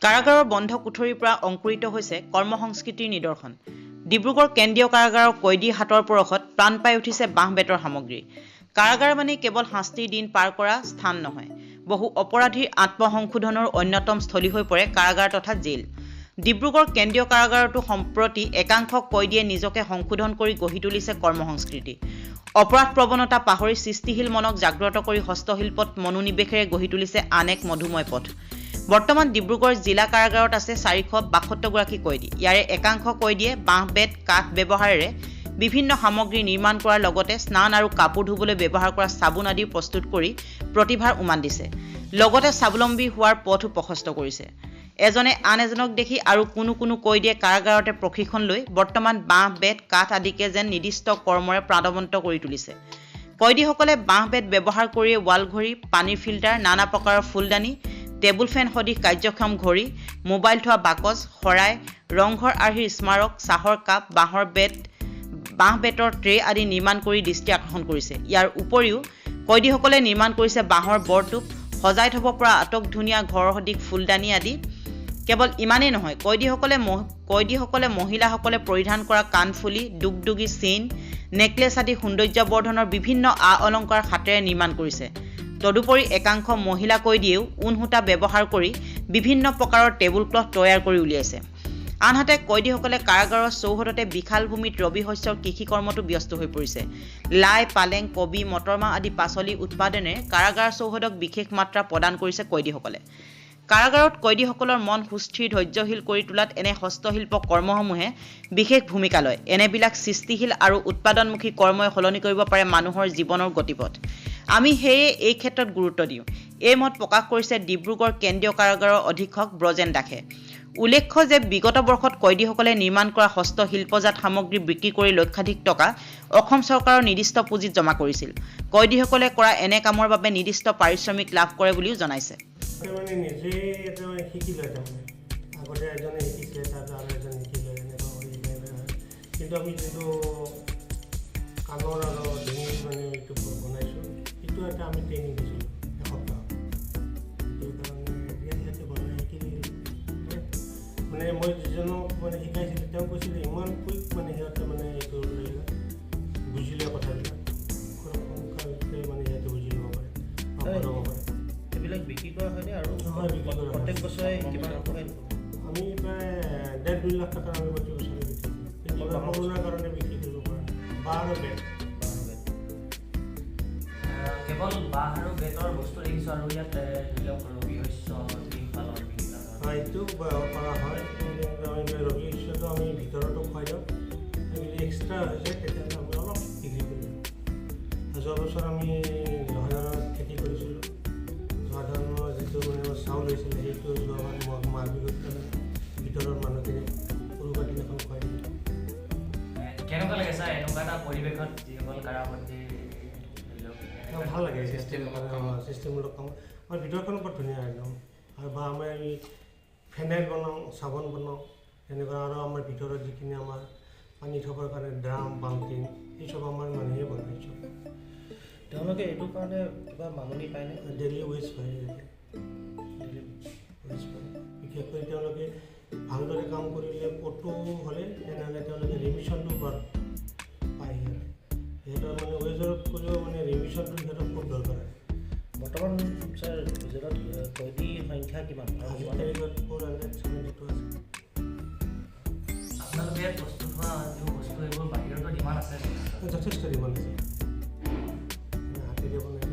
কাৰাগাৰৰ বন্ধ কোঠৰীৰ পৰা অংকুৰিত হৈছে কৰ্মসংস্কৃতিৰ নিদৰ্শন। ডিব্ৰুগড় কেন্দ্ৰীয় কাৰাগাৰৰ কয়দী হাতৰ পৰশত প্ৰাণ পাই উঠিছে বাঁহ বেতৰ সামগ্ৰী। কাৰাগাৰ মানে কেৱল শাস্তিৰ দিন পাৰ কৰা স্থান নহয়, বহু অপৰাধীৰ আত্মসংশোধনৰ অন্যতম স্থলী হৈ পৰে কাৰাগাৰ তথা জেইল। ডিব্ৰুগড় কেন্দ্ৰীয় কাৰাগাৰতো সম্প্ৰতি একাংশ কয়দীয়ে নিজকে সংশোধন কৰি গঢ়ি তুলিছে কৰ্মসংস্কৃতি। অপৰাধ প্ৰৱণতা পাহৰি সৃষ্টিশীল মনক জাগ্ৰত কৰি হস্তশিল্পত মনোনিৱেশেৰে গঢ়ি তুলিছে আন এক মধুময় পথ। বৰ্তমান ডিব্ৰুগড় জিলা কাৰাগাৰত আছে 462 গৰাকী কয়দী। ইয়াৰে একাংশ কয়দীয়ে বাঁহ বেত কাঠ ব্যৱহাৰেৰে বিভিন্ন সামগ্ৰী নিৰ্মাণ কৰাৰ লগতে স্নান আৰু কাপোৰ ধুবলৈ ব্যৱহাৰ কৰা চাবোন আদি প্ৰস্তুত কৰি প্ৰতিভাৰ উমান দিছে। লগতে স্বাৱলম্বী হোৱাৰ পথো প্ৰশস্ত কৰিছে। এজনে আন এজনক দেখি আৰু কোনো কয়দীয়ে কাৰাগাৰতে প্ৰশিক্ষণ লৈ বৰ্তমান বাঁহ বেত কাঠ আদিকে যেন নিৰ্দিষ্ট কৰ্মৰে প্ৰাণৱন্ত কৰি তুলিছে। কয়দীসকলে বাঁহ বেত ব্যৱহাৰ কৰিয়ে ৱাল ঘড়ী, পানীৰ ফিল্টাৰ, নানা প্ৰকাৰৰ ফুলদানি, টেবুল ফেন সদৃশ কাৰ্যক্ষম ঘড়ী, মোবাইল থোৱা বাকচ, শৰাই, ৰংঘৰ আৰ্হিৰ স্মাৰক, চাহৰ কাপ, বাঁহ বেতৰ ট্ৰে আদি নিৰ্মাণ কৰি দৃষ্টি আকৰ্ষণ কৰিছে। ইয়াৰ উপৰিও কয়দীসকলে নিৰ্মাণ কৰিছে বাঁহৰ বৰটোপ, সজাই থব পৰা আটক-ধুনীয়া ঘৰ সদৃশ ফুলদানি আদি। কেৱল ইমানেই নহয়, কয়দীসকলে মহিলাসকলে পৰিধান কৰা কাণফুলি, দুগদুগী চেইন, নেকলেছ আদি সৌন্দৰ্যবৰ্ধনৰ বিভিন্ন অলংকাৰ হাতেৰে নিৰ্মাণ কৰিছে। তদুপৰি একাংশ মহিলা কয়দীয়েও ঊণ সূতা ব্যৱহাৰ কৰি বিভিন্ন প্ৰকাৰৰ টেবুল ক্লথ তৈয়াৰ কৰি উলিয়াইছে। আনহাতে কয়দীসকলে কাৰাগাৰৰ চৌহদতে বিশাল ভূমিত ৰবি শস্যৰ কৃষি কৰ্মতো ব্যস্ত হৈ পৰিছে। লাই, পালেং, কবি, মটৰমাহ আদি পাচলি উৎপাদনেৰে কাৰাগাৰ চৌহদক বিশেষ মাত্ৰা প্ৰদান কৰিছে কয়দীসকলে। কাৰাগাৰত কয়দীসকলৰ মন সুস্থিৰ ধৈৰ্যশীল কৰি তোলাত এনে হস্তশিল্প কৰ্মসমূহে বিশেষ ভূমিকা লয়। এনেবিলাক সৃষ্টিশীল আৰু উৎপাদনমুখী কৰ্মই সলনি কৰিব পাৰে মানুহৰ জীৱনৰ গতিপথ। আমি সেয়ে এই ক্ষেত্ৰত গুৰুত্ব দিওঁ। এই মত প্ৰকাশ কৰিছে ডিব্ৰুগড় কেন্দ্ৰীয় কাৰাগাৰৰ অধীক্ষক ব্ৰজেন দাসে। উল্লেখ্য যে বিগত বৰ্ষত কয়দীসকলে নিৰ্মাণ কৰা হস্তশিল্পজাত সামগ্ৰী বিক্ৰী কৰি লক্ষাধিক টকা অসম চৰকাৰৰ নিৰ্দিষ্ট পুঁজিত জমা কৰিছিল। কয়দীসকলে কৰা এনে কামৰ বাবে নিৰ্দিষ্ট পাৰিশ্ৰমিক লাভ কৰে বুলিও জনাইছে। কিন্তু আমি যিটো কাণৰ আৰু ডিঙিৰ মানে এইটো বনাইছোঁ, সেইটো এটা আমি ট্ৰেইনিং দিছিলোঁ এসপ্তাহ। সিহঁতে বনাই শিকি মানে মই যিজনক মানে শিকাইছিলোঁ তেওঁ কৈছিলে ইমান কুইক মানে সিহঁতে মানে এইটো বুজি লোৱা কথাবিলাক সোনকালে মানে সিহঁতে বুজি ল'ব পাৰে, ল'ব পাৰে। এইবিলাক বিক্ৰী কৰা হয়নে? আৰু হয়, বিক্ৰী কৰা প্ৰত্যেক বছৰে কিমান আমি প্ৰায় 1.5-2 লাখ টকা আমি প্ৰতি বছৰে বিক্ৰী কৰোঁ। পঢ়া-শুনাৰ কাৰণে বিক্ৰী কৰিব পৰা বাঁহ আৰু বেত। কেৱল বাঁহ আৰু বেতৰ বস্তু দেখিছোঁ আৰু ইয়াত ধৰি লওক ৰবি শস্য, পালন এইটো কৰা হয়। ৰবি শস্যটো আমি ভিতৰতো খুৱাই দিওঁ। যদি এক্সট্ৰা হৈ যায় তেতিয়াহ'লে আমি অলপ বিক্ৰী কৰি দিওঁ। যোৱা বছৰ আমি জহাধানৰ খেতি কৰিছিলোঁ। জহাধানৰ যিটো মানে চাউল হৈছিলে সেইটো যোৱাবাৰ মাঘ বিহুত ভিতৰৰ মানুহখিনি উৰুকাৰ দিনাখন খুৱাই দিলোঁ। কেনেকুৱা লাগে ছাৰ এনেকুৱা এটা পৰিৱেশত যিসকল কাৰাবন্দী? ভাল লাগে চিষ্টেমমূলক কাম। আমাৰ ভিতৰখন বৰ ধুনীয়া একদম। আৰু বা আমাৰ এই ফেনাইল বনাওঁ, চাবোন বনাওঁ, তেনেকুৱা আৰু আমাৰ ভিতৰত যিখিনি আমাৰ পানী থবৰ কাৰণে ড্ৰাম, বাল্টিং এই চব আমাৰ মানুহে বনাইছোঁ। তেওঁলোকে এইটোৰ কাৰণে কিবা মাননি পায়নে? ডেইলি ৱেজ পায়। ডেইলি ৱেজ পায়। বিশেষকৈ তেওঁলোকে ভালদৰে কাম কৰিলে ক'তো হ'লে তেনেহ'লে তেওঁলোকে ৰিমিশ্যনটো পায়। সিহঁতৰ মানে ৱেজৰ কৰিও মানে ৰিমিশ্যনটো সিহঁতৰ খুব দৰকাৰ। বৰ্তমান ছাৰ জেলত কয়দীৰ সংখ্যা কিমান? আজিৰ তাৰিখত 472 আছে। আপোনালোকে প্ৰস্তুত হোৱা যিবোৰ বস্তু এইবোৰ বাহিৰতো ডিমাণ্ড আছে? যথেষ্ট ডিমাণ্ড আছে। হাতেৰে বনাই